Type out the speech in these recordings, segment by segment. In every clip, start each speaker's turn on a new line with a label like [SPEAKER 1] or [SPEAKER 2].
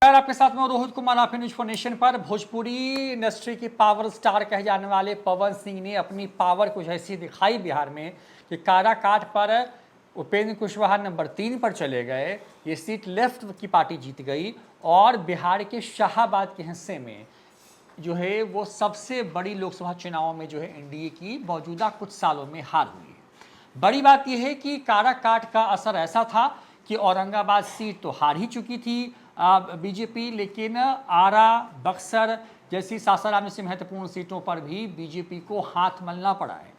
[SPEAKER 1] नमस्कार, आपके साथ में रोहित कुमार, आप न्यूज फॉर नेशन पर। भोजपुरी इंडस्ट्री के पावर स्टार कहे जाने वाले पवन सिंह ने अपनी पावर कुछ ऐसी दिखाई बिहार में कि काराकाट पर उपेंद्र कुशवाहा नंबर 3 पर चले गए। ये सीट लेफ्ट की पार्टी जीत गई और बिहार के शाहाबाद के हिस्से में जो है वो सबसे बड़ी लोकसभा चुनाव में जो है एनडीए की मौजूदा कुछ सालों में हार हुई है। बड़ी बात यह है कि काराकाट का असर ऐसा था कि औरंगाबाद सीट तो हार ही चुकी थी बीजेपी, लेकिन आरा, बक्सर जैसी सासाराम जैसी महत्वपूर्ण सीटों पर भी बीजेपी को हाथ मलना पड़ा है।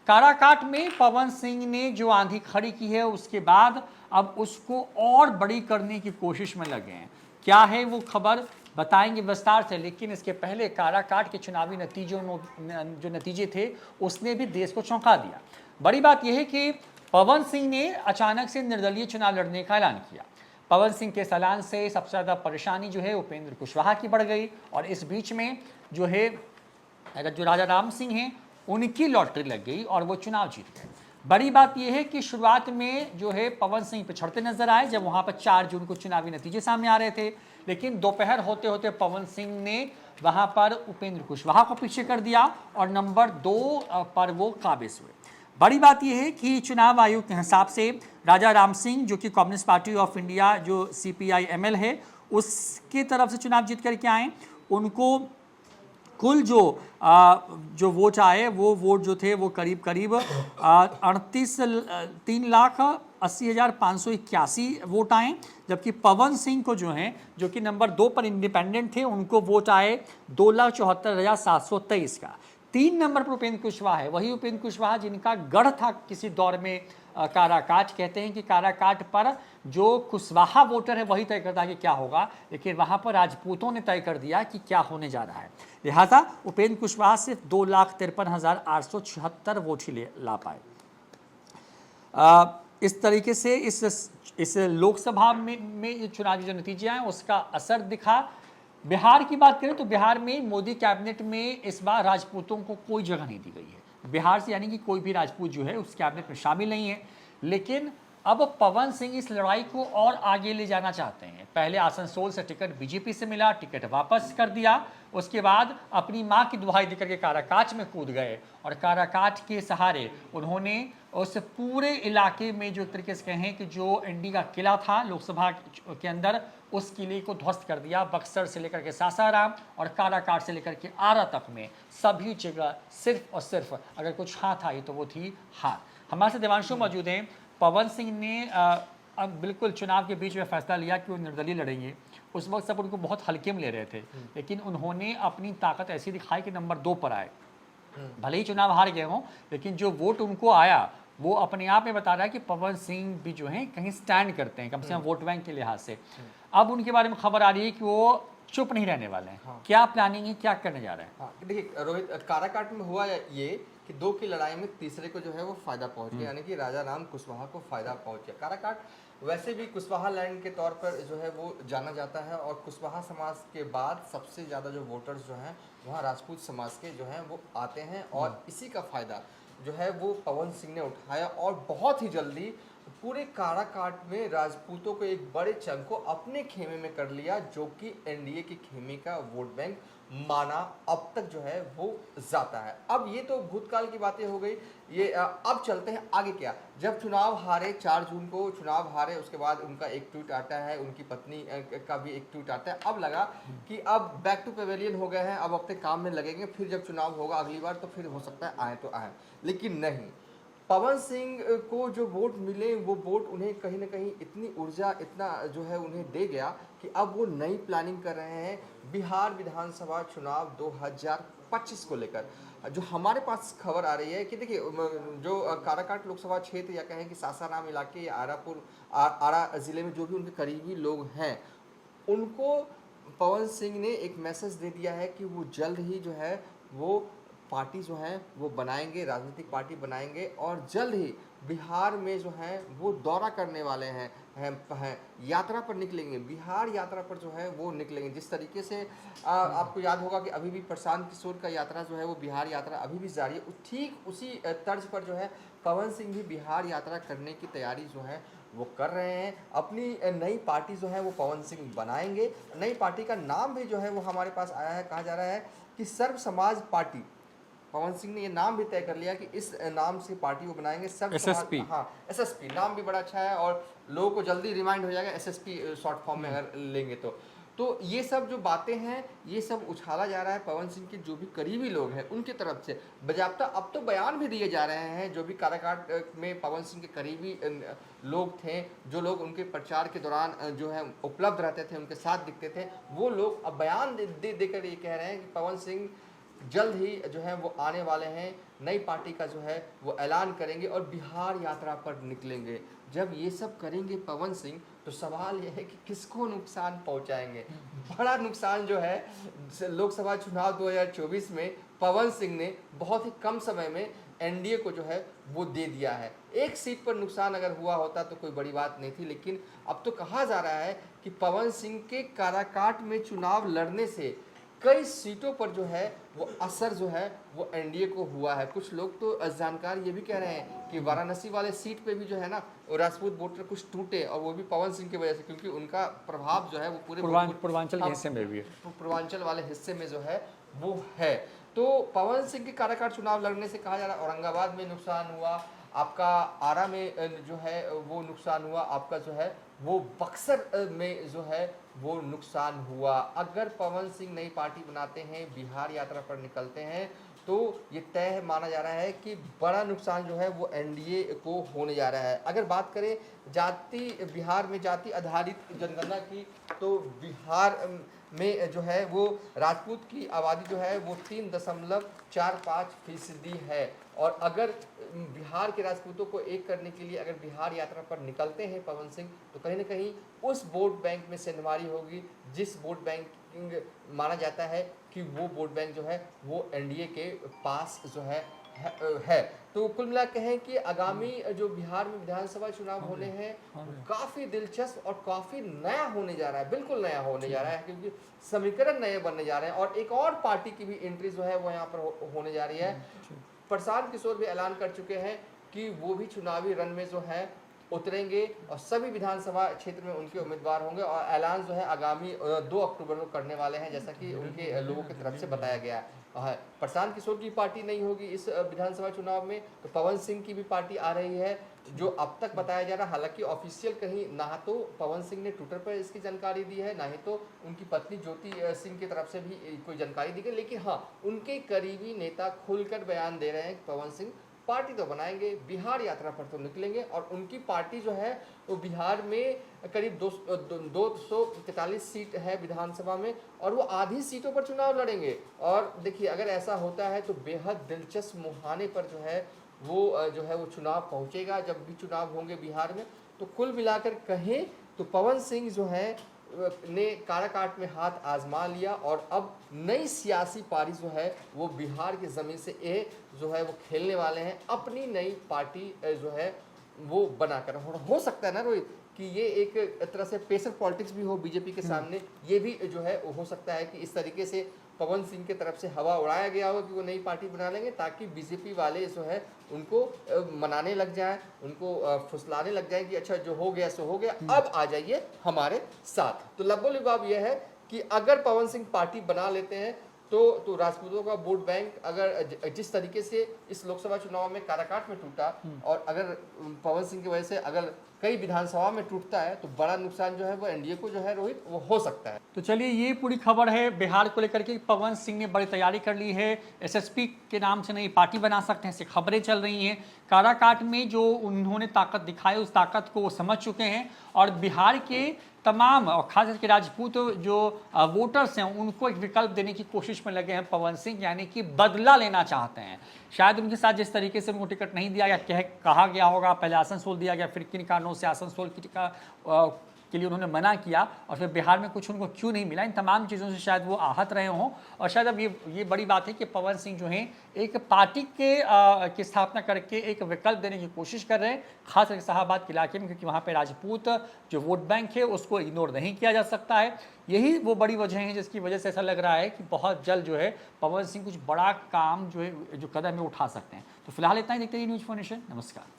[SPEAKER 1] काराकाट में पवन सिंह ने जो आंधी खड़ी की है उसके बाद अब उसको और बड़ी करने की कोशिश में लगे हैं। क्या है वो खबर बताएंगे विस्तार से, लेकिन इसके पहले काराकाट के चुनावी नतीजों जो नतीजे थे उसने भी देश को चौंका दिया। बड़ी बात यह है कि पवन सिंह ने अचानक से निर्दलीय चुनाव लड़ने का ऐलान किया। पवन सिंह के ऐलान से सबसे ज़्यादा परेशानी जो है उपेंद्र कुशवाहा की बढ़ गई और इस बीच में जो है जो राजा राम सिंह हैं उनकी लॉटरी लग गई और वो चुनाव जीत गए। बड़ी बात यह है कि शुरुआत में जो है पवन सिंह पिछड़ते नजर आए जब वहां पर 4 जून को चुनावी नतीजे सामने आ रहे थे, लेकिन दोपहर होते होते पवन सिंह ने वहां पर उपेंद्र कुशवाहा को पीछे कर दिया और नंबर 2 पर वो काबिज हुए। बड़ी बात यह है कि चुनाव आयोग के हिसाब से राजा राम सिंह जो कि कम्युनिस्ट पार्टी ऑफ इंडिया जो CPI-ML है उसकी तरफ से चुनाव जीत करके आए, उनको कुल जो वोट आए वो वोट जो थे वो करीब 3,80,581 वोट आए, जबकि पवन सिंह को जो कि नंबर 2 पर इंडिपेंडेंट थे उनको वोट आए 2,74,723 का। 3 नंबर पर उपेंद्र कुशवाहा है, वही उपेंद्र कुशवाहा जिनका गढ़ था किसी दौर में काराकाट। कहते हैं कि काराकाट पर जो कुशवाहा वोटर है वही तय करता है कि क्या होगा, लेकिन वहां पर राजपूतों ने तय कर दिया कि क्या होने जा रहा है। लिहाजा उपेंद्र कुशवाहा सिर्फ 2,53,876 वोट ही ला पाए। इस तरीके से इस लोकसभा में चुनावी जो नतीजे आए उसका असर दिखा। बिहार की बात करें तो बिहार में मोदी कैबिनेट में इस बार राजपूतों को कोई जगह नहीं दी गई है। बिहार से यानी कि कोई भी राजपूत जो है उस कैबिनेट में शामिल नहीं है, लेकिन अब पवन सिंह इस लड़ाई को और आगे ले जाना चाहते हैं। पहले आसनसोल से टिकट बीजेपी से मिला, टिकट वापस कर दिया, उसके बाद अपनी मां की दुहाई देकर के काराकाट में कूद गए और काराकाट के सहारे उन्होंने उस पूरे इलाके में जो तरीके से कहें कि जो एनडी का किला था लोकसभा के अंदर उस किले को ध्वस्त कर दिया। बक्सर से लेकर के सासाराम और काराकाट से लेकर के आरा तक में सभी जगह सिर्फ और सिर्फ अगर कुछ हाथ आई तो वो थी हार। हमारे साथ देवांशु मौजूद हैं। पवन सिंह ने अब बिल्कुल चुनाव के बीच में फैसला लिया कि वो निर्दलीय लड़ेंगे। उस वक्त सब उनको बहुत हल्के में ले रहे थे, लेकिन उन्होंने अपनी ताकत ऐसी दिखाई कि नंबर 2 पर आए। भले ही चुनाव हार गए हों, लेकिन जो वोट उनको आया वो अपने आप में बता रहा है कि पवन सिंह भी जो है कहीं स्टैंड करते हैं, कम से कम वोट बैंक के लिहाज से। अब उनके बारे में खबर आ रही है कि वो चुप नहीं रहने वाले हैं। हाँ। क्या प्लानिंग है, क्या करने जा रहे हैं?
[SPEAKER 2] हाँ, देखिए रोहित, काराकाट में हुआ ये कि 2 की लड़ाई में तीसरे को जो है वो फायदा पहुंच गया, यानी कि राजा राम कुशवाहा को फायदा पहुंच गया। काराकाट वैसे भी कुशवाहा लैंड के तौर पर जो है वो जाना जाता है और कुशवाहा समाज के बाद सबसे ज़्यादा जो वोटर्स जो हैं वहाँ राजपूत समाज के जो हैं वो आते हैं और इसी का फ़ायदा जो है वो पवन सिंह ने उठाया और बहुत ही जल्दी पूरे काराकाट में राजपूतों को एक बड़े चंक को अपने खेमे में कर लिया, जो कि एनडीए के खेमे का वोट बैंक माना अब तक जो है वो जाता है। अब ये तो भूतकाल की बातें हो गई, ये अब चलते हैं आगे। क्या जब चुनाव हारे 4 जून को चुनाव हारे, उसके बाद उनका एक ट्वीट आता है, उनकी पत्नी का भी एक ट्वीट आता है। अब लगा कि अब बैक टू पेवेलियन हो गए हैं, अब अपने काम में लगेंगे, फिर जब चुनाव होगा अगली बार तो फिर हो सकता है आए तो आए। लेकिन नहीं, पवन सिंह को जो वोट मिले वो वोट उन्हें कहीं ना कहीं इतनी ऊर्जा इतना जो है उन्हें दे गया कि अब वो नई प्लानिंग कर रहे हैं बिहार विधानसभा चुनाव 2025 को लेकर। जो हमारे पास खबर आ रही है कि देखिए जो काराकाट लोकसभा क्षेत्र या कहें कि सासाराम इलाके या आरा ज़िले में जो भी उनके करीबी लोग हैं उनको पवन सिंह ने एक मैसेज दे दिया है कि वो जल्द ही जो है वो पार्टी जो है वो बनाएंगे, राजनीतिक पार्टी बनाएंगे और जल्द ही बिहार में जो है वो दौरा करने वाले हैं यात्रा पर निकलेंगे, बिहार यात्रा पर जो है वो निकलेंगे। जिस तरीके से आपको याद होगा कि अभी भी प्रशांत किशोर का यात्रा जो है वो बिहार यात्रा अभी भी जारी है, ठीक उसी तर्ज पर जो है पवन सिंह भी बिहार यात्रा करने की तैयारी जो है वो कर रहे हैं। अपनी नई पार्टी जो है वो पवन सिंह बनाएंगे। नई पार्टी का नाम भी जो है वो हमारे पास आया है, कहा जा रहा है कि सर्व समाज पार्टी। पवन सिंह ने ये नाम भी तय कर लिया कि इस नाम से पार्टी को बनाएंगे, सर्व
[SPEAKER 1] SSP।
[SPEAKER 2] समाज। हाँ, एसएसपी नाम भी बड़ा अच्छा है और लोगों को जल्दी रिमाइंड हो जाएगा एसएसपी शॉर्ट फॉर्म में अगर लेंगे तो ये सब जो बातें हैं ये सब उछाला जा रहा है पवन सिंह के जो भी करीबी लोग हैं उनकी तरफ से। बजाबता अब तो बयान भी दिए जा रहे हैं, जो भी काराकाट में पवन सिंह के करीबी लोग थे, जो लोग उनके प्रचार के दौरान जो है उपलब्ध रहते थे, उनके साथ दिखते थे, वो लोग अब बयान देकर ये कह रहे हैं कि पवन सिंह जल्द ही जो है वो आने वाले हैं, नई पार्टी का जो है वो ऐलान करेंगे और बिहार यात्रा पर निकलेंगे। जब ये सब करेंगे पवन सिंह तो सवाल यह है कि किसको नुकसान पहुंचाएंगे। बड़ा नुकसान जो है लोकसभा चुनाव 2024 में पवन सिंह ने बहुत ही कम समय में एनडीए को जो है वो दे दिया है। एक सीट पर नुकसान अगर हुआ होता तो कोई बड़ी बात नहीं थी, लेकिन अब तो कहा जा रहा है कि पवन सिंह के काराकाट में चुनाव लड़ने से कई सीटों पर जो है वो असर जो है वो एनडीए को हुआ है। कुछ लोग तो जानकार ये भी कह रहे हैं कि वाराणसी वाले सीट पे भी जो है ना वो राजपूत वोटर कुछ टूटे, और वो भी पवन सिंह की वजह से, क्योंकि उनका प्रभाव जो है वो पूरे
[SPEAKER 1] पूर्वांचल के हिस्से में भी है,
[SPEAKER 2] पूर्वांचल वाले हिस्से में जो है वो है। तो पवन सिंह के काराकाट चुनाव लड़ने से कहा जा रहा है औरंगाबाद में नुकसान हुआ, आपका आरा में जो है वो नुकसान हुआ, आपका जो है वो बक्सर में जो है वो नुकसान हुआ। अगर पवन सिंह नई पार्टी बनाते हैं, बिहार यात्रा पर निकलते हैं, तो ये तय माना जा रहा है कि बड़ा नुकसान जो है वो एनडीए को होने जा रहा है। अगर बात करें बिहार में जाति आधारित जनगणना की, तो बिहार में जो है वो राजपूत की आबादी जो है वो 3.45% है। और अगर बिहार के राजपूतों को एक करने के लिए अगर बिहार यात्रा पर निकलते हैं पवन सिंह, तो कहीं ना कहीं उस वोट बैंक में सेंधमारी होगी, जिस वोट बैंक माना जाता है कि वो वोट बैंक जो है वो एनडीए के पास जो है। तो कुल मिला कहें कि आगामी जो बिहार में विधानसभा चुनाव होने हैं काफी दिलचस्प और काफी नया होने जा रहा है, बिल्कुल नया होने जा रहा है, क्योंकि समीकरण नए बनने जा रहे हैं और एक और पार्टी की भी एंट्री जो है वो यहाँ पर होने जा रही है। प्रशांत किशोर भी ऐलान कर चुके हैं कि वो भी चुनावी रण में जो है उतरेंगे और सभी विधानसभा क्षेत्र में उनके उम्मीदवार होंगे, और ऐलान जो है आगामी 2 अक्टूबर को करने वाले हैं, जैसा कि उनके लोगों की तरफ से बताया गया है। प्रशांत किशोर की पार्टी नहीं होगी इस विधानसभा चुनाव में, तो पवन सिंह की भी पार्टी आ रही है, जो अब तक बताया जा रहा है। हालांकि ऑफिशियल कहीं ना तो पवन सिंह ने ट्विटर पर इसकी जानकारी दी है, ना ही तो उनकी पत्नी ज्योति सिंह की तरफ से भी कोई जानकारी दी गई, लेकिन हाँ उनके करीबी नेता खुलकर बयान दे रहे हैं कि पवन सिंह पार्टी तो बनाएंगे, बिहार यात्रा पर तो निकलेंगे, और उनकी पार्टी जो है वो बिहार में करीब 243 सीट है विधानसभा में, और वो आधी सीटों पर चुनाव लड़ेंगे। और देखिए अगर ऐसा होता है तो बेहद दिलचस्प मुहाने पर जो है वो चुनाव पहुंचेगा जब भी चुनाव होंगे बिहार में। तो कुल मिलाकर कहें तो पवन सिंह जो है ने काराकाट में हाथ आजमा लिया, और अब नई सियासी पारी जो है वो बिहार की ज़मीन से जो है वो खेलने वाले हैं, अपनी नई पार्टी जो है वो बनाकर। हो सकता है ना रोहित कि ये एक तरह से प्रेशर पॉलिटिक्स भी हो बीजेपी के सामने, ये भी जो है हो सकता है कि इस तरीके से पवन सिंह के तरफ से हवा उड़ाया गया हो कि वो नई पार्टी बना लेंगे, ताकि बीजेपी वाले जो है उनको मनाने लग जाएं, उनको फुसलाने लग जाएं कि अच्छा जो हो गया सो हो गया, अब आ जाइए हमारे साथ। तो लब्बो लिबाब ये है कि अगर पवन सिंह पार्टी बना लेते हैं तो राजपूतों का वोट बैंक अगर जिस तरीके से इस लोकसभा चुनाव में काराकाट में टूटा, और अगर पवन सिंह की वजह से अगर कई विधानसभा में टूटता है, तो बड़ा नुकसान जो है वो एनडीए को जो है रोहित वो हो सकता है।
[SPEAKER 1] तो चलिए ये पूरी खबर है बिहार को लेकर के। पवन सिंह ने बड़ी तैयारी कर ली है, एसएसपी के नाम से नई पार्टी बना सकते हैं, ऐसी खबरें चल रही हैं। काराकाट में जो उन्होंने ताकत दिखाई उस ताकत को वो समझ चुके हैं, और बिहार के तमाम और खास करके राजपूत जो वोटर्स हैं उनको एक विकल्प देने की कोशिश में लगे हैं पवन सिंह, यानी कि बदला लेना चाहते हैं। शायद उनके साथ जिस तरीके से उनको टिकट नहीं दिया गया, कहा गया होगा, पहले आसनसोल दिया गया, फिर किन कारणों से आसनसोल के लिए उन्होंने मना किया, और फिर बिहार में कुछ उनको क्यों नहीं मिला, इन तमाम चीज़ों से शायद वो आहत रहे हों। और शायद अब ये बड़ी बात है कि पवन सिंह जो हैं एक पार्टी की स्थापना करके एक विकल्प देने की कोशिश कर रहे हैं, खास करके शाहाबाद के इलाके में, क्योंकि वहाँ पे राजपूत जो वोट बैंक है उसको इग्नोर नहीं किया जा सकता है। यही वो बड़ी वजह है जिसकी वजह से ऐसा लग रहा है कि बहुत जल्द जो है पवन सिंह कुछ बड़ा काम जो है जो कदम है उठा सकते हैं। तो फिलहाल इतना ही, देखते रहिए न्यूज़ 4 नेशन। नमस्कार।